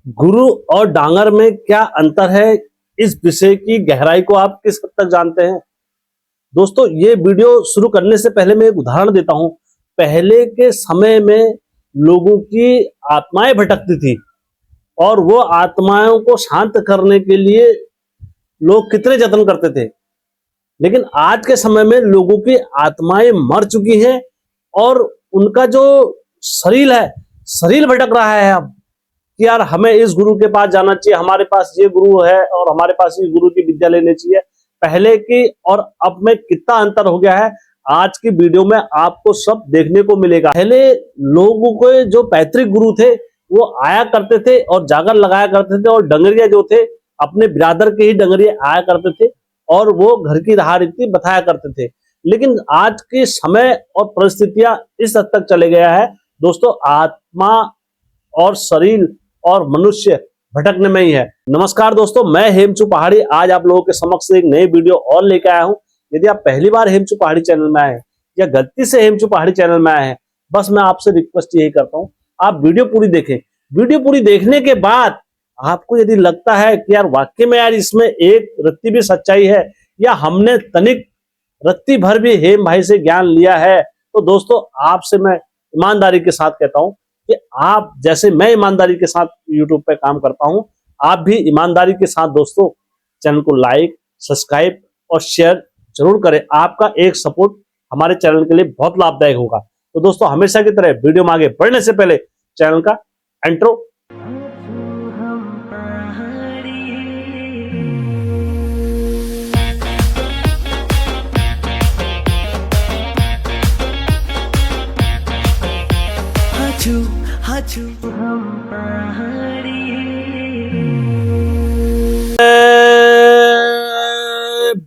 गुरु और डांगर में क्या अंतर है, इस विषय की गहराई को आप किस हद तक जानते हैं? दोस्तों, ये वीडियो शुरू करने से पहले मैं एक उदाहरण देता हूं। पहले के समय में लोगों की आत्माएं भटकती थी और वो आत्माओं को शांत करने के लिए लोग कितने जतन करते थे। लेकिन आज के समय में लोगों की आत्माएं मर चुकी हैं और उनका जो शरीर भटक रहा है अब कि यार हमें इस गुरु के पास जाना चाहिए, हमारे पास ये गुरु है और हमारे पास ये गुरु की विद्या लेनी चाहिए। पहले की और अब में कितना अंतर हो गया है, आज की वीडियो में आपको सब देखने को मिलेगा। पहले लोगों के जो पैतृक गुरु थे वो आया करते थे और जागर लगाया करते थे, और डंगरिया जो थे अपने बिरादर के ही डंगरिया आया करते थे और वो घर की राह रीति बताया करते थे। लेकिन आज के समय और परिस्थितियां इस हद तक चले गया है दोस्तों, आत्मा और शरीर और मनुष्य भटकने में ही है। नमस्कार दोस्तों, मैं हेमचू पहाड़ी आज आप लोगों के समक्ष एक नई वीडियो और लेकर आया हूं। यदि आप पहली बार हेमचू पहाड़ी चैनल में आए हैं या गलती से हेमचू पहाड़ी चैनल में आए हैं, बस मैं आपसे रिक्वेस्ट यही करता हूं, आप वीडियो पूरी देखें। वीडियो पूरी देखने के बाद आपको यदि लगता है कि यार वाकई में यार इसमें एक रत्ती भी सच्चाई है या हमने तनिक रत्ती भर भी हेम भाई से ज्ञान लिया है, तो दोस्तों आपसे मैं ईमानदारी के साथ कहता हूं कि आप जैसे मैं ईमानदारी के साथ YouTube पे काम करता हूं, आप भी ईमानदारी के साथ दोस्तों चैनल को लाइक, सब्सक्राइब और शेयर जरूर करें। आपका एक सपोर्ट हमारे चैनल के लिए बहुत लाभदायक होगा। तो दोस्तों, हमेशा की तरह वीडियो में आगे बढ़ने से पहले चैनल का इंट्रो।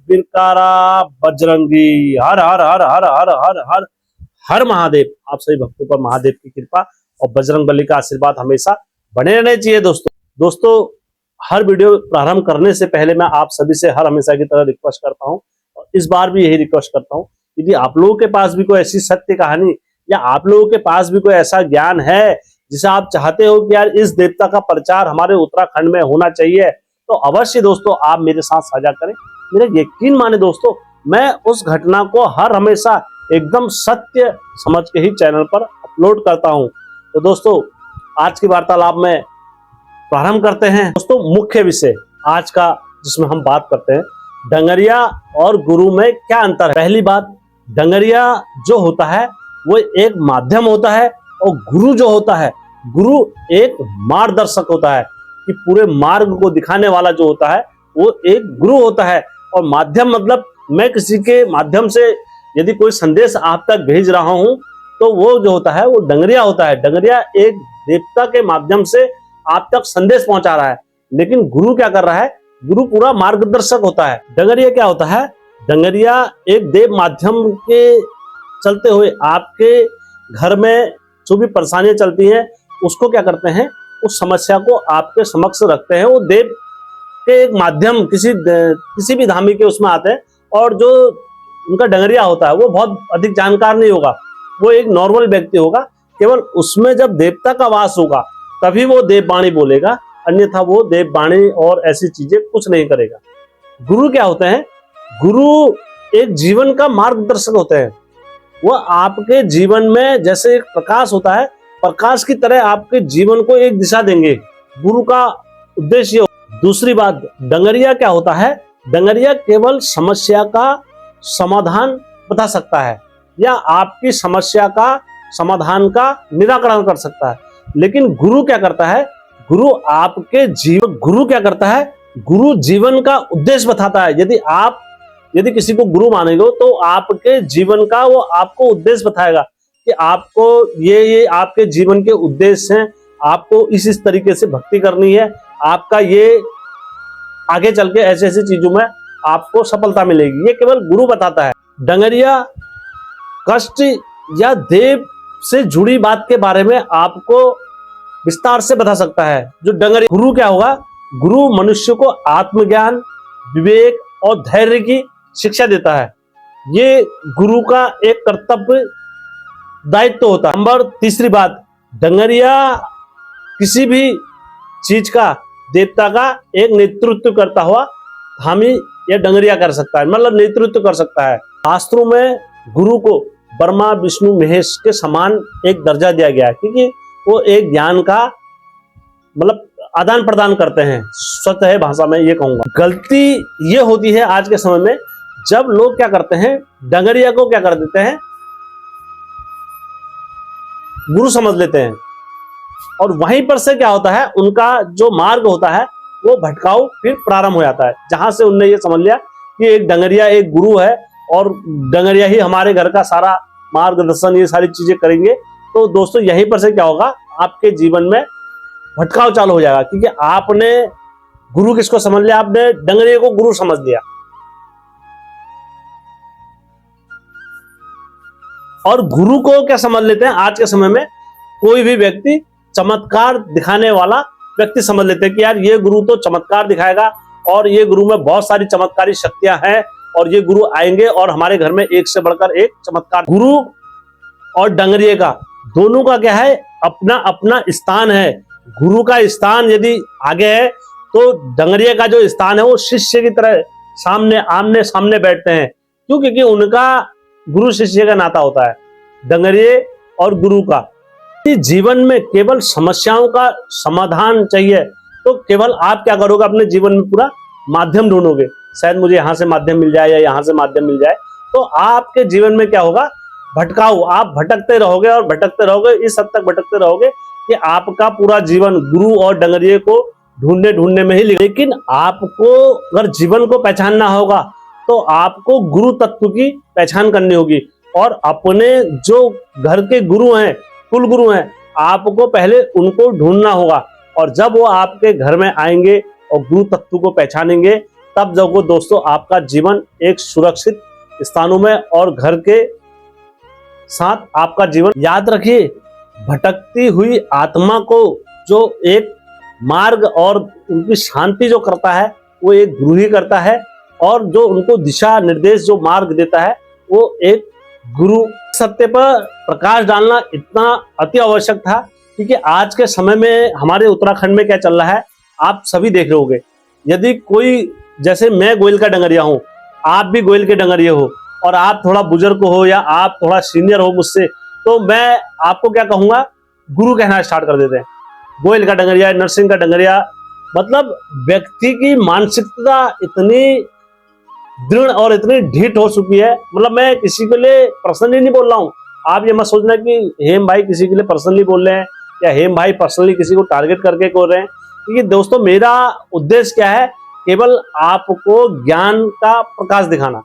बिरकारा बजरंगी, हर हर हर हर हर हर हर हर महादेव। आप सभी भक्तों पर महादेव की कृपा और बजरंग बली का आशीर्वाद हमेशा बने रहने चाहिए। दोस्तों हर वीडियो प्रारंभ करने से पहले मैं आप सभी से हर हमेशा की तरह रिक्वेस्ट करता हूं, और इस बार भी यही रिक्वेस्ट करता हूं, यदि आप लोगों के पास भी कोई ऐसी सत्य कहानी या आप लोगों के पास भी कोई ऐसा ज्ञान है जिसे आप चाहते हो कि यार इस देवता का प्रचार हमारे उत्तराखंड में होना चाहिए, तो अवश्य दोस्तों आप मेरे साथ साझा करें। मेरा यकीन माने दोस्तों, मैं उस घटना को हर हमेशा एकदम सत्य समझ के ही चैनल पर अपलोड करता हूं। तो दोस्तों आज की वार्तालाप में प्रारंभ करते हैं। दोस्तों मुख्य विषय आज का जिसमें हम बात करते हैं, डंगरिया और गुरु में क्या अंतर है। पहली बात, डंगरिया जो होता है वो एक माध्यम होता है और गुरु जो होता है, गुरु एक मार्गदर्शक होता है कि पूरे मार्ग को दिखाने वाला जो होता है वो एक गुरु होता है। और माध्यम मतलब मैं किसी के माध्यम से यदि कोई संदेश आप तक भेज रहा हूं तो वो जो होता है वो डंगरिया होता है। डंगरिया एक देवता के माध्यम से आप तक संदेश पहुंचा रहा है, लेकिन गुरु क्या कर रहा है, गुरु पूरा मार्गदर्शक होता है। डंगरिया क्या होता है, डंगरिया एक देव माध्यम के चलते हुए आपके घर में जो भी परेशानियां चलती हैं उसको क्या करते हैं, उस समस्या को आपके समक्ष रखते हैं। वो देव के एक माध्यम किसी भी धामी के उसमें आते हैं, और जो उनका डंगरिया होता है वो बहुत अधिक जानकार नहीं होगा, वो एक नॉर्मल व्यक्ति होगा। केवल उसमें जब देवता का वास होगा तभी वो देववाणी बोलेगा, अन्यथा वो देववाणी और ऐसी चीजें कुछ नहीं करेगा। गुरु क्या होते हैं, गुरु एक जीवन का मार्गदर्शक होते हैं। वो आपके जीवन में जैसे एक प्रकाश होता है, प्रकाश की तरह आपके जीवन को एक दिशा देंगे। गुरु का उद्देश्य। दूसरी बात, डंगरिया क्या होता है, डंगरिया केवल समस्या का समाधान बता सकता है या आपकी समस्या का समाधान का निराकरण कर सकता है। लेकिन गुरु क्या करता है, गुरु क्या करता है, गुरु जीवन का उद्देश्य बताता है। यदि किसी को गुरु मानेंगे तो आपके जीवन का वो आपको उद्देश्य बताएगा कि आपको ये आपके जीवन के उद्देश्य हैं, आपको इस तरीके से भक्ति करनी है, आपका ये आगे चल के ऐसे चीजों में आपको सफलता मिलेगी, ये केवल गुरु बताता है। डंगरिया कष्ट या देव से जुड़ी बात के बारे में आपको विस्तार से बता सकता है। जो डंगरिया, गुरु क्या होगा, गुरु मनुष्य को आत्मज्ञान, विवेक और धैर्य की शिक्षा देता है। ये गुरु का एक कर्तव्य दायित्व होता है। नंबर तीसरी बात, डंगरिया किसी भी चीज का, देवता का एक नेतृत्व करता हुआ हामी या डंगरिया कर सकता है, मतलब नेतृत्व कर सकता है। शास्त्रों में गुरु को ब्रह्मा विष्णु महेश के समान एक दर्जा दिया गया है, क्योंकि वो एक ज्ञान का मतलब आदान प्रदान करते हैं। स्वतः भाषा में ये कहूंगा। गलती ये होती है आज के समय में, जब लोग क्या करते हैं, डंगरिया को क्या कर देते हैं, गुरु समझ लेते हैं, और वहीं पर से क्या होता है, उनका जो मार्ग होता है वो भटकाव फिर प्रारंभ हो जाता है। जहां से उनने ये समझ लिया कि एक डंगरिया एक गुरु है और डंगरिया ही हमारे घर का सारा मार्गदर्शन ये सारी चीजें करेंगे, तो दोस्तों यहीं पर से क्या होगा, आपके जीवन में भटकाव चालू हो जाएगा, क्योंकि आपने गुरु किसको समझ लिया, आपने डंगरिया को गुरु समझ लिया। और गुरु को क्या समझ लेते हैं आज के समय में, कोई भी व्यक्ति चमत्कार दिखाने वाला व्यक्ति समझ लेते हैं कि यार ये गुरु तो चमत्कार दिखाएगा और ये गुरु में बहुत सारी चमत्कारी शक्तियां हैं और ये गुरु आएंगे और हमारे घर में एक से बढ़कर एक चमत्कार। गुरु और डंगरिये का दोनों का क्या है, अपना अपना स्थान है। गुरु का स्थान यदि आगे है तो डंगरिये का जो स्थान है वो शिष्य की तरह सामने आमने सामने बैठते हैं। क्यों? क्योंकि उनका गुरु शिष्य का नाता होता है, डंगरिये और गुरु का। जीवन में केवल समस्याओं का समाधान चाहिए तो केवल आप क्या करोगे, अपने जीवन में पूरा माध्यम ढूंढोगे, शायद मुझे यहां से माध्यम मिल जाए या यहां से माध्यम मिल जाए, तो आपके जीवन में क्या होगा, भटकाव। आप भटकते रहोगे और भटकते रहोगे, इस हद तक भटकते रहोगे कि आपका पूरा जीवन गुरु और डंगरिये को ढूंढने में ही। लेकिन आपको अगर जीवन को पहचानना होगा तो आपको गुरु तत्व की पहचान करनी होगी और अपने जो घर के गुरु हैं, कुल गुरु हैं, आपको पहले उनको ढूंढना होगा। और जब वो आपके घर में आएंगे और गुरु तत्व को पहचानेंगे, तब जब वो दोस्तों आपका जीवन एक सुरक्षित स्थानों में और घर के साथ आपका जीवन। याद रखिए, भटकती हुई आत्मा को जो एक मार्ग और उनकी शांति जो करता है वो एक गुरु ही करता है, और जो उनको दिशा निर्देश जो मार्ग देता है वो एक गुरु। सत्य पर प्रकाश डालना इतना अति आवश्यक था, क्योंकि आज के समय में हमारे उत्तराखंड में क्या चल रहा है आप सभी देख रहे होंगे। यदि कोई, जैसे मैं गोयल का डंगरिया हूं, आप भी गोयल के डंगरिया हो और आप थोड़ा बुजुर्ग हो या आप थोड़ा सीनियर हो मुझसे, तो मैं आपको क्या कहूंगा, गुरु कहना स्टार्ट कर देते हैं। गोयल का डंगरिया, नरसिंह का डंगरिया, मतलब व्यक्ति की मानसिकता इतनी दृढ़ और इतनी ढीठ हो चुकी है। मतलब मैं किसी के लिए पर्सनली नहीं बोल रहा हूँ, आप ये मत सोचना कि हेम भाई किसी के लिए पर्सनली बोल रहे हैं या हेम भाई पर्सनली किसी को टारगेट करके बोल रहे हैं, क्योंकि दोस्तों मेरा उद्देश्य क्या है, केवल आपको ज्ञान का प्रकाश दिखाना।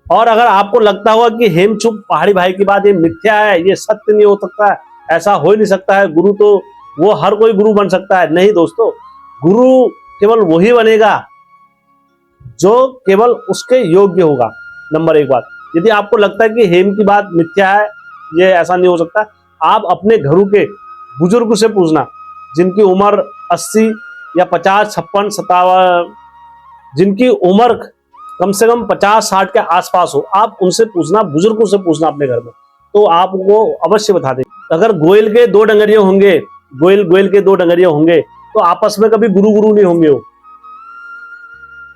और अगर आपको लगता होगा कि हेमचुप पहाड़ी भाई की बात ये मिथ्या है, ये सत्य नहीं हो सकता है, ऐसा हो ही नहीं सकता है, गुरु तो वो हर कोई गुरु बन सकता है, नहीं दोस्तों, गुरु केवल वही बनेगा जो केवल उसके योग्य होगा। नंबर एक बात, यदि आपको लगता है कि हेम की बात मिथ्या है, ये ऐसा नहीं हो सकता, आप अपने घरों के बुजुर्ग से पूछना, जिनकी उम्र 80 या 50, 56, 57, जिनकी उम्र कम से कम 50-60 के आसपास हो, आप उनसे पूछना, बुजुर्गों से पूछना अपने घर में, तो आपको अवश्य बता देंगे। अगर गोयल के दो डंगरिये होंगे, गोयल के दो डंगरिये होंगे, तो आपस में कभी गुरु गुरु नहीं होंगे, वो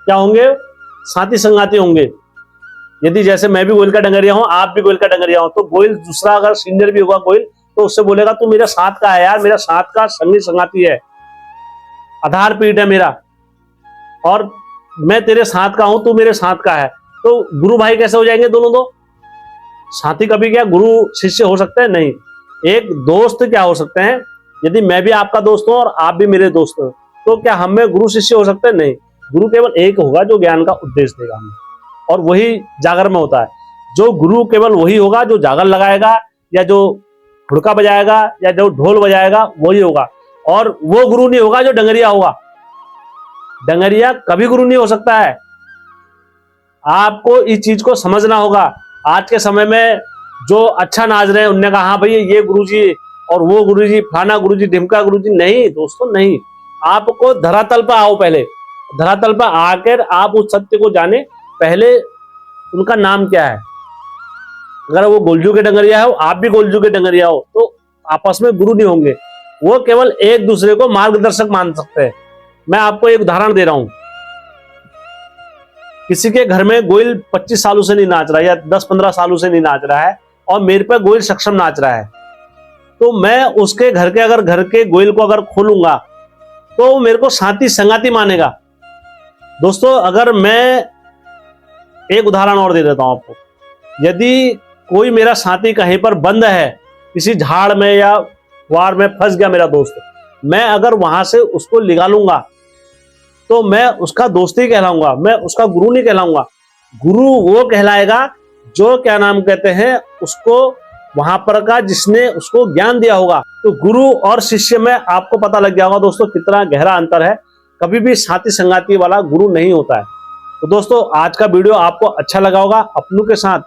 क्या होंगे, साथी संगाती होंगे। यदि जैसे मैं भी गोयल का डंगरिया हूं, आप भी गोयल का डंगरिया हो, तो गोयल दूसरा अगर सीनियर भी होगा गोयल, तो उससे बोलेगा तू मेरा साथ का है यार, मेरा साथ का संगी संगाती है, आधार पीठ है मेरा, और मैं तेरे साथ का हूं, तू मेरे साथ का है। तो गुरु भाई कैसे हो जाएंगे दोनों? दो साथी कभी क्या गुरु शिष्य हो सकते हैं? नहीं। एक दोस्त क्या हो सकते हैं? यदि मैं भी आपका दोस्त हूं और आप भी मेरे दोस्त हो, तो क्या हम में गुरु शिष्य हो सकते हैं? नहीं। गुरु केवल एक होगा जो ज्ञान का उपदेश देगा हमें, और वही जागर में होता है। जो गुरु केवल वही होगा जो जागर लगाएगा या जो हुड़का बजाएगा या जो ढोल बजाएगा, वही होगा। और वो गुरु नहीं होगा जो डंगरिया होगा। डंगरिया कभी गुरु नहीं हो सकता है। आपको इस चीज को समझना होगा। आज के समय में जो अच्छा नाच रहे हैं, उनने कहा हाँ भैया ये गुरुजी और वो गुरुजी, फलाना गुरुजी, ढिमका गुरुजी। नहीं दोस्तों, नहीं। आपको धरातल पर आओ, पहले धरातल पर आकर आप उस सत्य को जाने। पहले उनका नाम क्या है। अगर वो गोलजू के डंगरिया हो, आप भी गोलजू के डंगरिया हो, तो आपस में गुरु नहीं होंगे। वो केवल एक दूसरे को मार्गदर्शक मान सकते हैं। मैं आपको एक उदाहरण दे रहा हूं। किसी के घर में गोयल 25 सालों से नहीं नाच रहा है या 10-15 सालों से नहीं नाच रहा है और मेरे पे गोयल सक्षम नाच रहा है, तो मैं उसके घर के गोयल को अगर खोलूंगा तो वो मेरे को साथी संगाती मानेगा। दोस्तों, अगर मैं एक उदाहरण और दे देता हूं आपको, यदि कोई मेरा साथी कहीं पर बंद है, किसी झाड़ में या वार में फंस गया मेरा दोस्त, मैं अगर वहां से उसको निकालूंगा तो मैं उसका दोस्त ही कहलाऊंगा, मैं उसका गुरु नहीं कहलाऊंगा। गुरु वो कहलाएगा जो क्या नाम कहते हैं उसको वहां पर का जिसने उसको ज्ञान दिया होगा। तो गुरु और शिष्य में आपको पता लग गया होगा दोस्तों कितना गहरा अंतर है। कभी भी साथी संगाती वाला गुरु नहीं होता है। तो दोस्तों, आज का वीडियो आपको अच्छा लगा होगा। अपनों के साथ,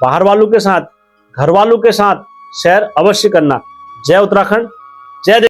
बाहर वालों के साथ, घर वालों के साथ शेयर अवश्य करना। जय उत्तराखंड, जय